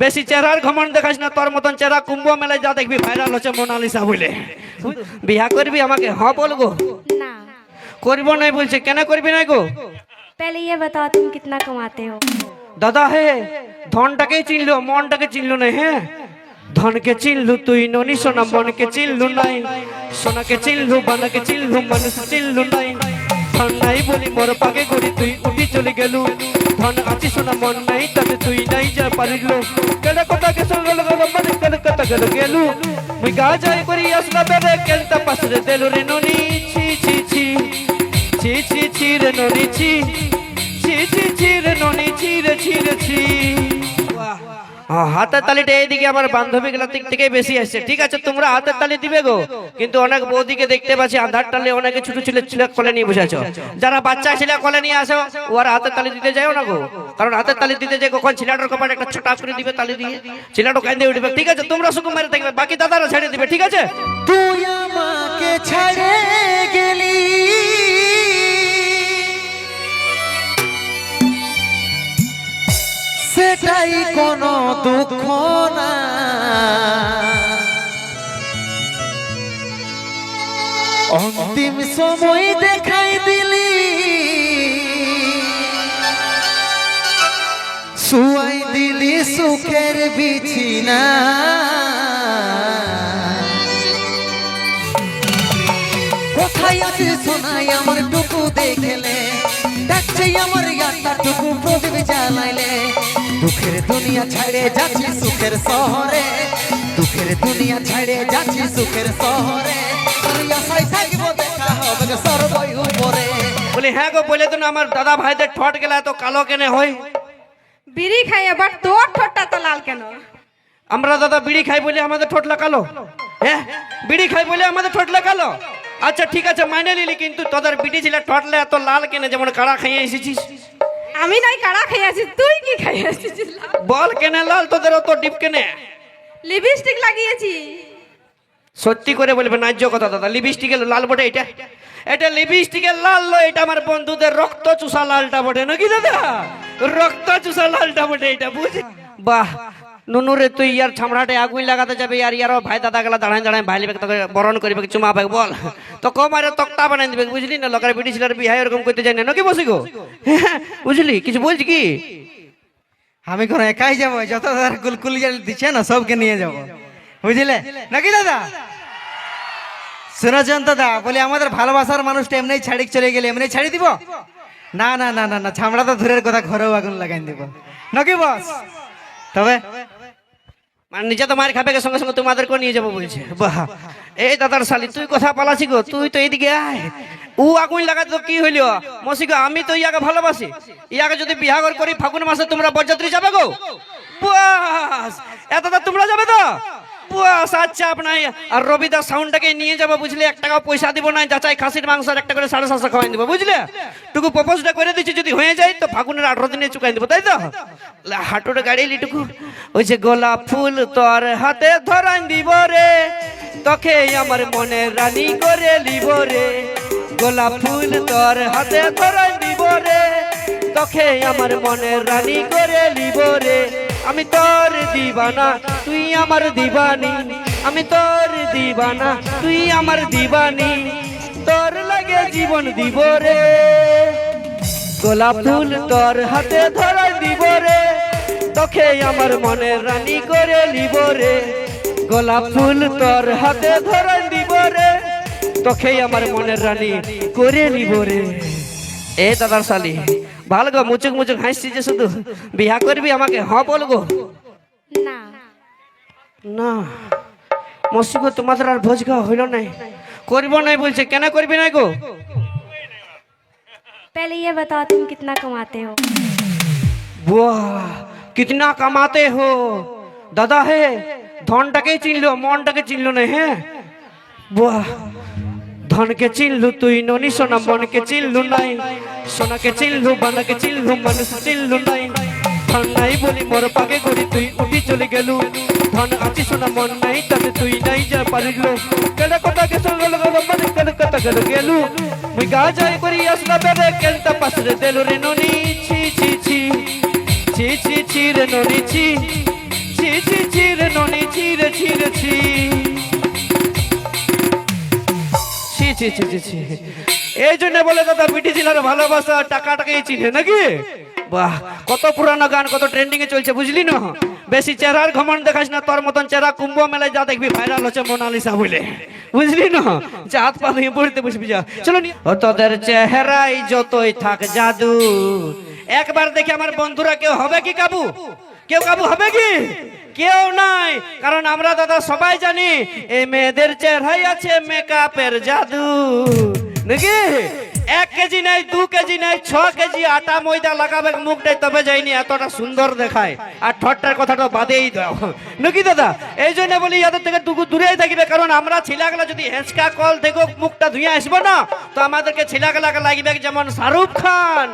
বেশি চেহারার ঘমন দেখাস না, তোর মতন চেহারা কুম্ভ মেলায় যা দেখবি ভাইরাল হচ্ছে মোনালিসা বলে। বিয়া করবি আমাকে? হ বলগো। ना। করব নাই বলছে, কেন করবি না গো? पहले ये बताओ तुम कितना कमाते हो? দাদা হে, ধনটাকে চিনলো মনটাকে চিনলো না। হ্যাঁ, ধনকে চিনলু তুই ননি সোনা, মনকে চিনলু নাই। সোনাকে চিনলু বানাকে চিনলু, মানুষ চিনলু নাই। ধন নাই বলি মোর পাগে গড়ি তুই উঠি চলে গেলু। ধন আছি সোনা মন নাই তাতে তুই নাই যা পারিল। কেন কথা কে সঙ্গল মানে কেন কথা গেল গেলু। মুই গা যাই করি আসলা বেরে কেলতা পাশে দেলু রে ননি। ছি ছি ছি ছি ছি ছি রে ননি ছি ছি ছি ছি রে ননি ছি রে ছি রে ছি। হাতের তালিটা এইদিকে আমার বান্ধবী গুলা দিক থেকে বেশি আসছে। ঠিক আছে, তোমরা হাতের তালি দিবে গো, কিন্তু অনেক বৌদিকে দেখতে পাচ্ছি আধার তালে অনেকে ছোট ছেলে কোলে নিয়ে বসেছো। যারা বাচ্চা ছেলে কোলে নিয়ে আসো ওরা হাতের তালি দিতে যাও না গো, কারণ হাতের তালি দিতে যে কখন ছেলেটার কপালে একটা ছোটা করে দিবে তালি দিয়ে, ছেলেটা কাঁদে উঠবে। ঠিক আছে, তোমরা শুধু মেরে থাকবে, বাকি দাদারা ছেড়ে দিবে। ঠিক আছে, তুই আমাকে ছেড়ে গেলি, সেটাই কোনো দুঃখ না। অন্তিম সময় দেখাই দিলি, শুয়াই দিলি সুখের বিছিনা। কোথায় আছে সোনাই আমার টুকু দেখলে, ডাকছে আমার ইয়াটা টুকু প্রদীপ জ্বালাইলে। দুঃখের দুনিয়া ছাড়ে যাচ্ছি সুখের শহরে, দুঃখের দুনিয়া ছাড়ে যাচ্ছি সুখের শহরে। আমি আশায় থাকবো দেখা হবে সর্বই উপরে। বলি হ্যাঁ গো, বলে তো না আমার দাদা ভাইদের ঠট গেলা তো কালো কেনে হয়? बीड़ी खाई बट तोर ठोटा तो लाल केन? আমরা দাদা বিড়ি খাই বলে আমাদের ঠোঁট লাগালো? হ্যাঁ, বিড়ি খাই বলে আমাদের ঠোঁট লাগালো? আচ্ছা ঠিক আছে মাইনে নিলি, কিন্তু তোদের বিড়ি ছিল ঠোঁটলে এত লাল কেনে, যেমন কাড়া খাইয়ে এসেছিস? আমি নাই কাড়া খাই আছি, তুই কি খাই আছিস? বল কেনে লাল তোদের অত ডিপ কেনে? লিপস্টিক লাগিয়েছি। সত্যি করে বলবে ন্যায্য কথা দাদা, লিপস্টিকের লাল বটে এটা? এটা লিপস্টিকের লাল নয়, এটা আমার বন্ধুদের রক্ত চুষা লালটা বটে নাকি দাদা? রক্ত চুষা লালটা বটে এটা, বুঝ। বাহ নুনুরে, তুই ইয়ার ছামড়াটে আগুন লাগাতে যাবে আর ইয়ারও ভাই দাদা গেলা দাঁড়ায় দাঁড়ায় ভাই লিবে, তোকে বরণ করিবে, চুমা পাবে, বল তো কমারে তক্তা বানাই দিবে, বুঝলি না? লোকের বিটি ছিলার বিহাই এরকম করতে যায় না নাকি? বসি গো, বুঝলি? কিছু বলছি কি? আমি কোনো একাই যাবো, যত কুলকুলি দিচ্ছে না সবকে নিয়ে যাবো, বুঝলে নাকি দাদা? শুনেছেন দাদা, বলে আমাদের ভালোবাসার মানুষটা এমনি ছাড়ি চলে গেলে এমনি ছাড়ি দিব? না না না না না, ছামড়া তো ধরের কথা, ঘরেও আগুন লাগাই দিব নাকি বস? তবে মানে নিজে তো মার খাবে, সঙ্গে সঙ্গে তোমাদেরকেও নিয়ে যাবো বলছে। বাহ, এই দাদার শালি তুই কথা পালাছি গো, তুই তো এইদিকে আয়। ও আগুন লাগাতে তো কি হইল মসি গো, আমি তো ইয়াকে ভালোবাসি। ইয়াকে যদি বিহাগর করি ফাগুন মাসে তোমরা বরযাত্রী যাবে গো? বাস, এত তোমরা যাবে তো? বাস, আচ্ছা আপনার আর রবিদা সাউন্ডটাকে নিয়ে যাবো, বুঝলে? 1 টাকা পয়সা দিব না, যাচাই খাসির মাংস আর একটা করে 750 খাওয়াই দিব, বুঝলে? টুকু প্রপোজটা করে দিচ্ছি, যদি হয়ে যায় তো ফাগুনের 18 দিনে চুকাই দিব, তাই তো? হাঁটুটা গাড়ি লিটুকু, ওই যে গোলাপ ফুল তোর হাতে ধরাই দিব রে, তোকে আমার মনে রানী করে লিব রে। গোলাপ ফুল তোর হাতে ধরাই দিব রে, তোকে আমার মনে রানী করে লিব রে। আমি তোর দিবানা তুই আমার দিবানি, আমি তোর দিবানা তুই আমার দিবানি, তোর লাগে জীবন দিব রে। গোলাপ ফুল তোর হাতে ধরাই দিব রে, তোকে আমার মনে রানী করে লিব রে। গোলাপ ফুল তোর হাতে ধরাই দিব রে, তোকে আমার মনের রানী করে লিব রে। এ দাদার শালি ভালো গো, মুচুক মুচুক হাসছি যে, শুধু বিয়া করবি আমাকে? হ বলগো। না। না মসি গো, তোমাদের আর ভোজ খাওয়া হইল নাই? করব নাই বলছে, কেন করবি না গো? पहले ये बताओ तुम कितना कमाते हो? বাহ, কিতনা কামাতে হো? দাদা হে, ধনটাকে চিনলো মনটাকে চিনলো না। হ্যাঁ, বাহ, ধনকে চিনলু তুই ননি সোনা, মনকে চিনলু নাই। সোনাকে চিনলু বানাকে চিনলু, মানুষ চিনলু নাই। ধন নাই বলি মোর পাগে গড়ি তুই উঠি চলে গেলু। ধন আছি সোনা মন নাই তাতে তুই নাই যা পারিল। কেন কথা কে সঙ্গল মানে কেন কথা গেল গেলু। মুই গা যাই করি আসলা বেরে কেলতা পাশে দেলু রে ননি। ছি ছি ছি ছি ছি ছি রে ননি ছি ছি ছি ছি ছি ছি ছি। এই জন্য বলে দাদা বিটি ছেলের ভালোবাসা টাকাটাকেই চিনে নাকি? বাহ, কত পুরানো গান, কত ট্রেন্ডিং এ চলছে, বুঝলি না? বেশি চেহারার ঘমন্ড দেখাস না, তোর মতন চেহারা কুম্ভ মেলায় যা দেখবি ভাইরাল হচ্ছে মোনালিসা বলে, বুঝলি না? যে হাত পা ধুয়ে পড়তে বসবি যা। চলো ও তোদের চেহারাই যতই থাক জাদু, একবার দেখে আমার বন্ধুরা কেউ হবে কি কাবু? কেউ কাবু হবে কি? কেউ নাই। কারণ আমরা দাদা সবাই জানি এই মেয়েদের চেহারাই আছে মেকআপের জাদু নাকি? 1 কেজি নাই, 2 কেজি নাই, 6 কেজি আটা ময়দা লাগাবে মুখটাই তবে যায়নি এতটা সুন্দর দেখায়। আর ঠট্টার কথাটা বাদেই দাও নাকি দাদা? এই জন্য বলি এদের থেকে দূরেই থাকবে। কারণ আমরা ছিলাগুলা যদি হেঁচকা কল থেকে মুখটা ধুয়ে আসবো না, তো আমাদেরকে ছিলাগুলাকে লাগবে যেমন শাহরুখ খান।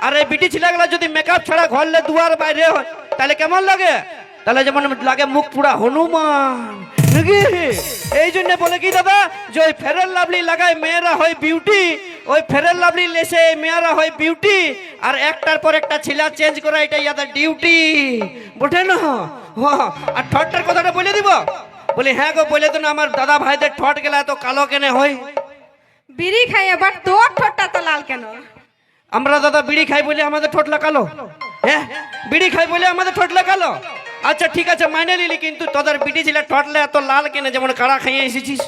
আর এই বিটি ছিলাগুলা যদি মেকআপ ছাড়া ঘরলে দুয়ার বাইরে হয় তাহলে কেমন লাগে? তাহলে যেমন লাগে মুখ পুরা হনুমান নাকি? এই জন্য বলে কি দাদা, যে ওই ফেয়ার লাভলি লাগায় মেয়েরা হয় বিউটি, ওই ফেয়ার লাভলি লেসে মেয়েরা হয় বিউটি, আর একটার পর একটা ছিলা চেঞ্জ করা এটা ইয়াদের ডিউটি বটে না? আর ঠটটার কথাটা বলে দিব, বলি হ্যাঁ গো বলে তো না, আমার দাদা ভাইদের ঠট গেলা এত কালো কেনে হয়? বিড়ি খাই, এবার তোর ঠোঁটটা তো লাল কেন? আমরা দাদা বিড়ি খাই বলে আমাদের ঠোঁট লাগালো? হ্যাঁ, বিড়ি খাই বলে আমাদের ঠোঁট লাগালো? আচ্ছা ঠিক আছে মাইনে নিলি, কিন্তু তোদের বিটি ছিল ঠোঁটলে এত লাল কেনে, যেমন কাড়া খাইয়ে এসেছিস?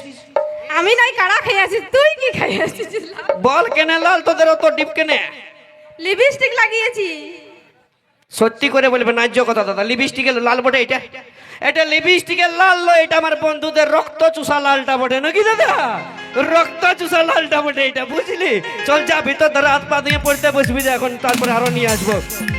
আমি নাই কাড়া খেয়ে আসি, তুই কি খাই আসছিস? বল কেনে লাল তোদের অত ডিপ কেনে? লিপস্টিক লাগিয়েছি। সত্যি করে বলবে ন্যায্য কথা দাদা, লিপস্টিকের লাল বটে এটা? এটা লিপস্টিকের লাল নয়, এটা আমার বন্ধুদের রক্ত চুষা লালটা বটে নাকি দাদা? রক্ত চুষা লালটা বটে এটা, বুঝলি? চল যা ভিতর ধরে হাত পা দিয়ে পড়তে বসবি যা এখন, তারপরে আরো নিয়ে আসবো।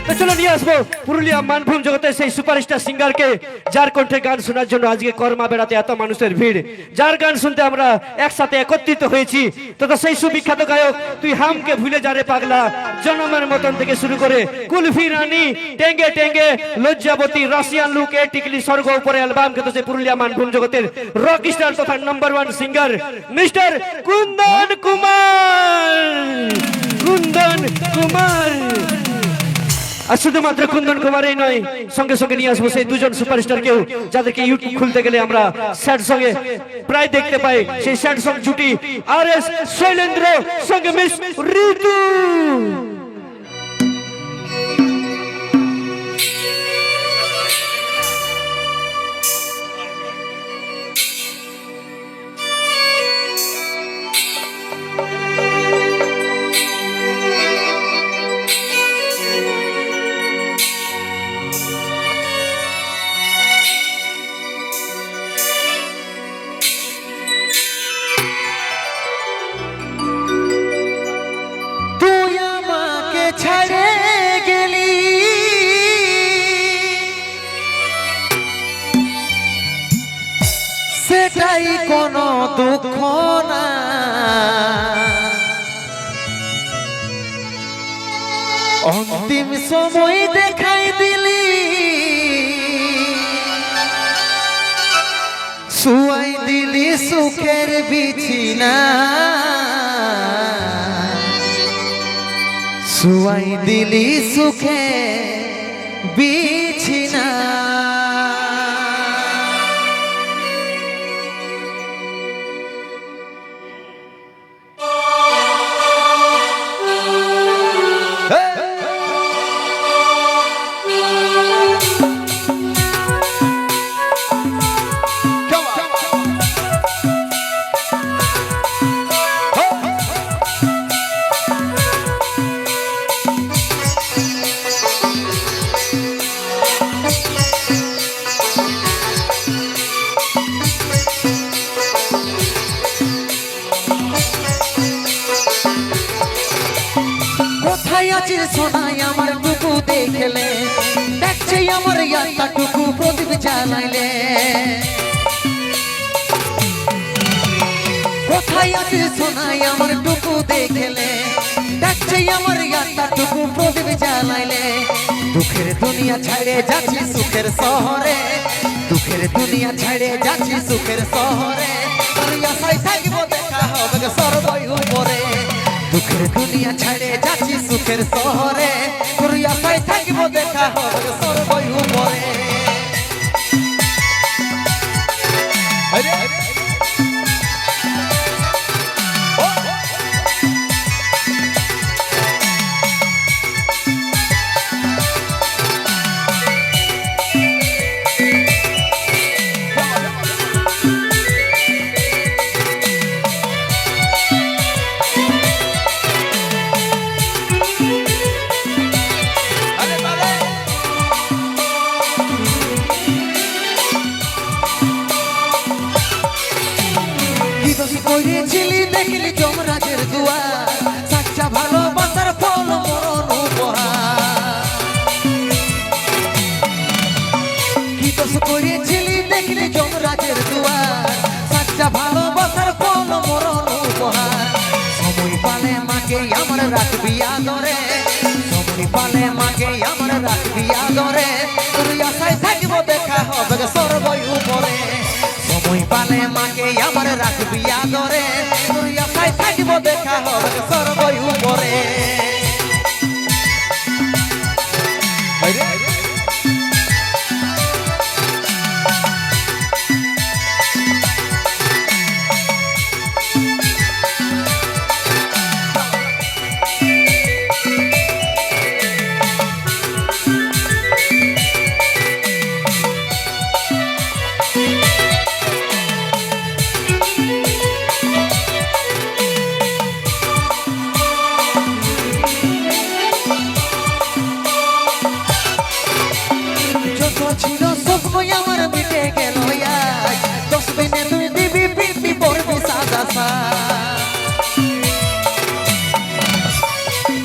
তো চলো নিয়ে আসবো পুরুলিয়া মানভূম জগতের সেই সুপারস্টার সিঙ্গারকে, যার কণ্ঠে গান শোনার জন্য আজকে কর্মা বেড়াতে এত মানুষের ভিড়, যার গান শুনতে আমরা একসাথে একত্রিত হয়েছি। তো সেই সুবিখ্যাত গায়ক তুই হামকে ভুলে যা রে পাগলা, জনমের মতন থেকে শুরু করে কুলফি রানী, টেঙ্গে টেঙ্গে, লজ্জাবতী, রাশিয়ান লুক, এ টিকলি, স্বর্গ উপরে অ্যালবাম কিন্তু সেই পুরুলিয়া মানভূম জগতের রক স্টার তথা number 1 singer mister Kundan Kumar. Kundan Kumar, আর শুধুমাত্র কুন্দন কুমারই নয়, সঙ্গে সঙ্গে নিয়ে আসবো সেই দুজন সুপারস্টারকেও, যাদেরকে ইউটিউব খুলতে গেলে আমরা স্যাড সঙ্গে প্রায় দেখতে পাই। সেই স্যাড সং জুটি RS শৈলেন্দ্র সঙ্গে মিস ঋতু। ছেড়ে গেলি সেটাই কোনো দুঃখ না, অন্তিম সময় দেখাই দিলি, শুয়াই দিলি সুখের বিছিনা, শুয়াই দিলি সুখে বিছিনা। সোনাই আমার টুকু দেখলে, দেখছে আমার ইয়াটা টুকু প্রদীপ জ্বালাইলে, কোথায় আছে সোনাই আমার টুকু দেখলে, দেখছে আমার ইয়াটা টুকু প্রদীপ জ্বালাইলে, দুঃখের দুনিয়া ছেড়ে যাচ্ছি সুখের শহরে, দুঃখের দুনিয়া ছেড়ে যাচ্ছি সুখের শহরে, আর আশায় থাকবো দেখা হবে সর্বই উপরে, দুঃখের দুনিয়া ছেড়ে যাচ্ছি সুখের শহরে, তোর আশায় থাকবো দেখা হবে সর্বই উপরে। করেছিলি দেখলি যমরাজের দুয়ার সাচ্চা ভালোবাসার ফল মরণ উপহার কি দোষ করেছিলি দেখলি যমরাজের দুয়ার সাচ্চা ভালোবাসার ফল মরণ উপহার সময় পালে মাকে আমার রাখবি আদরে সময় পালে মাকে আমার রাখবি আদরে তোর আশায় থাকবো দেখা হবে সর্বই উপরে সময় পালে মাকে আমার রাখবি আদরে তোর আশায় থাকবো দেখা হবে সর্বই উপরে ছিল স্বপ্ন আমার মিটে গেল আজ 10 দিনে তুই দিবি পিপি পড়বি সাদা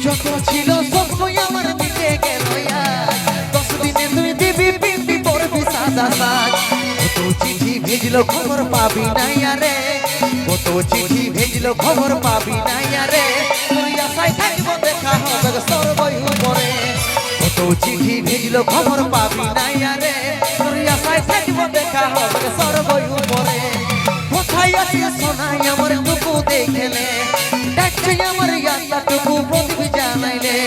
যত ছিল স্বপ্ন আমার মিটে গেল আজ 10 দিনে তুই দিবি পিপি পড়বি সাদা কত চিঠি ভেজলো খবর পাবি না আরে কত চিঠি ভেজলো খবর পাবি না আরে তুই আশায় থাকবো দেখা হবে সর্বই উপরে কত চিঠি ভেজলো খবর পাবি না আরে তোর আশায় থাকবো দেখা হবে সর্বই উপরে কোথায় আছিস সোনাই আমার টুকু দেখলে ডাকছে আমার আত্মাটুকু প্রদীপ জ্বালাইলে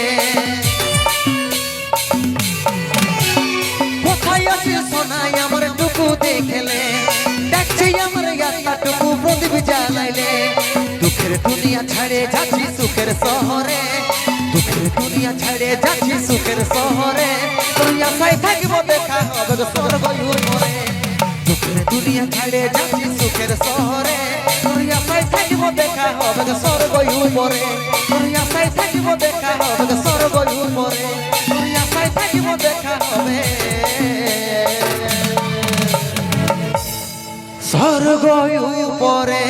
কোথায় আছিস সোনাই আমার টুকু দেখলে ডাকছে আমার আত্মাটুকু প্রদীপ জ্বালাইলে দুঃখের দুনিয়া ছাড়ে যাচ্ছি সুখের শহরে দুঃখের দুনিয়া ছেড়ে যাচ্ছি সুখের শহরে তোর আশায় থাকবো দেখা হবে সর্বই উপরে দুঃখের দুনিয়া ছেড়ে যাচ্ছি সুখের শহরে তোর আশায় থাকবো দেখা হবে সর্বই উপরে তোর আশায় থাকবো দেখা হবে সর্বই উপরে তোর আশায় থাকবো দেখা হবে সর্বই উপরে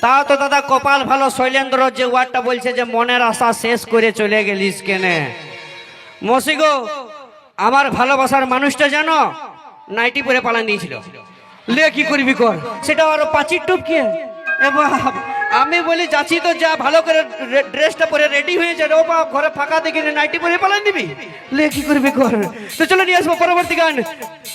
তাও তো দাদা কপাল ভালো শৈলেন্দ্র যে ওয়ার্ডটা বলছে যে মনের আশা শেষ করে চলে গেলিস কেনে মসিগো আমার ভালোবাসার মানুষটা জানো নাইটি পরে পালান দিয়েছিল লে কি করবি কর সেটা আরো পাঁচির টুপকে আমি বলি যাচ্ছি তো যা ভালো করে ড্রেসটা পরে রেডি হয়ে যায় ও বাপ ঘরে ফাঁকা দেখে নাইটি পরে পালান দিবি লে কি করবি কর তো চলো নিয়ে আসবো পরবর্তী গান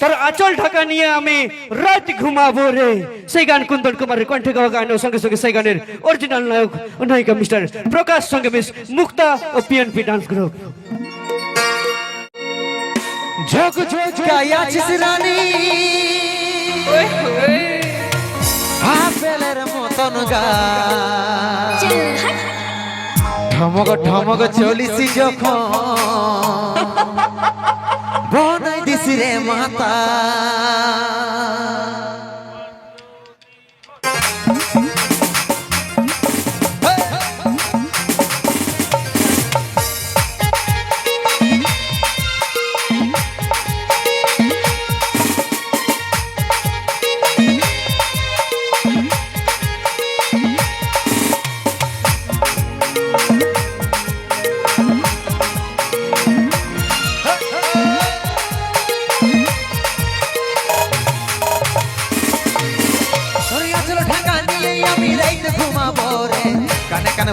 তোর আঁচল ঢাকা নিয়ে আমি রাত ঘুমাবো রে সেই গান কুন্দন কুমারের কণ্ঠে গাওয়া গান ও সঙ্গে সঙ্গে সেই গানের অরিজিনাল নায়ক ও নায়িকা মিস্টার প্রকাশ সঙ্গে মিস মুক্তা ও পিএনপি ডান্স গ্রুপ ঝক ঝক গায়াছিস রানী আপেলের মতন গা ঠমক ঠমক চলিস যখন বনাই দিস রে মাতা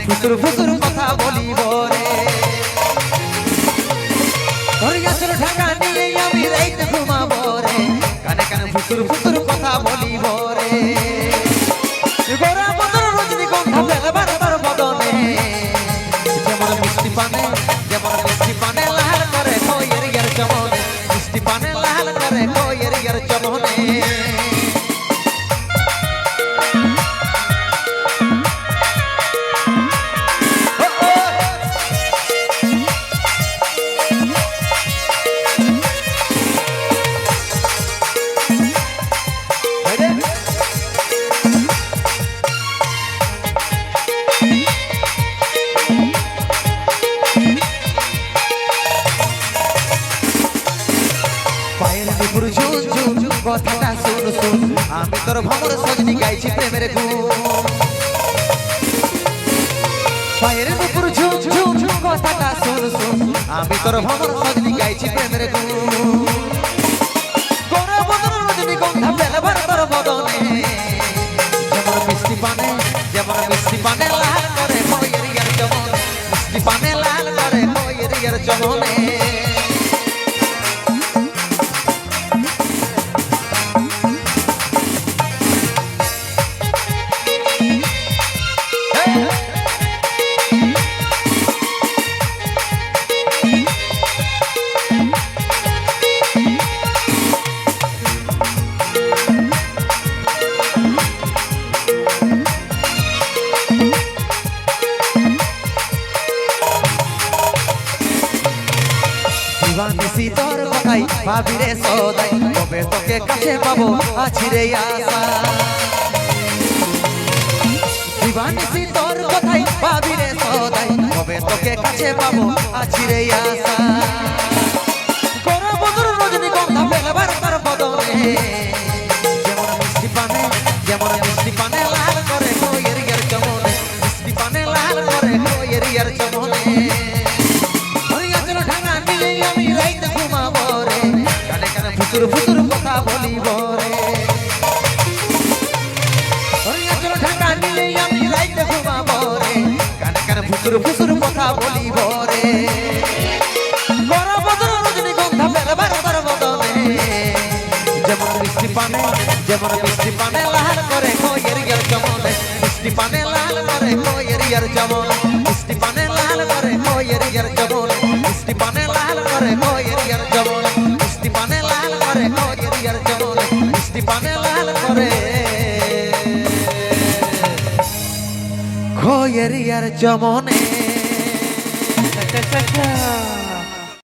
ফুসুর ফুসুর কথা বলিব রে তোর গাছের ঢাকা নিয়ে আমি রাইতে ঘুমাবো রে কানে কানে ফুসুর ফুসুর কথা বলিব রে গোরা বদর রজনীগন্ধা ফেলবার বার বদনে যেমন মিষ্টি পানে লাল করে খয়ের ইয়ার চমনে মিষ্টি পানে লাল করে খয়ের ইয়ার চমনে কথাটা শুন শুন আমি তোর ভ্রমর সজনি গাইছি প্রেমের গুণ পায়ের উপর ঝুম ঝুম কথাটা শুন শুন আমি তোর ভ্রমর সজনি গাইছি প্রেমের গুণ গোরা বদন রজনীগন্ধা বেলবার তোর বদনে যেমন মিষ্টি পানে লাল করে খয়ের ইয়ার চমনে মিষ্টি পানে লাল করে খয়ের ইয়ার চমনে দিবানিশি তোর কথাই ভাবি রে সদাই কবে তোকে কাছে পাবো আছি রে আশা দিবানিশি তোর কথাই ভাবি রে সদাই কবে তোকে কাছে পাবো আছি রে আশা করব তোর রজনীগন্ধা বেলবার তোর বদনে যেমন মিষ্টি পানে লাল করে খয়ের ইয়ার চমনে মিষ্টি পানে লাল করে খয়ের ইয়ার চমনে আমি রাইতে ঘুমাবো রে কানে কানে ফুতুর ফুতুর কথা বলিব রে ওই আচল ঢাকা নিলে আমি রাইতে ঘুমাবো রে কানে কানে ফুতুর ফুতুর কথা বলিব রে বড় বদন রজনীগন্ধা বেলবার তোর বদনে যেমন মিষ্টি পানে লাল করে খয়ের ইয়ার চমনে মিষ্টি পানে লাল করে খয়ের ইয়ার চমনে মিষ্টি পানে লাল করে খয়ের ইয়ার চমনে মিষ্টি পানে লাল করে খয়ের ইয়ার চমনে মিষ্টি পানে লাল করে খয়ের ইয়ার চমনে মিষ্টি পানে লাল করে খয়ের ইয়ার চমনে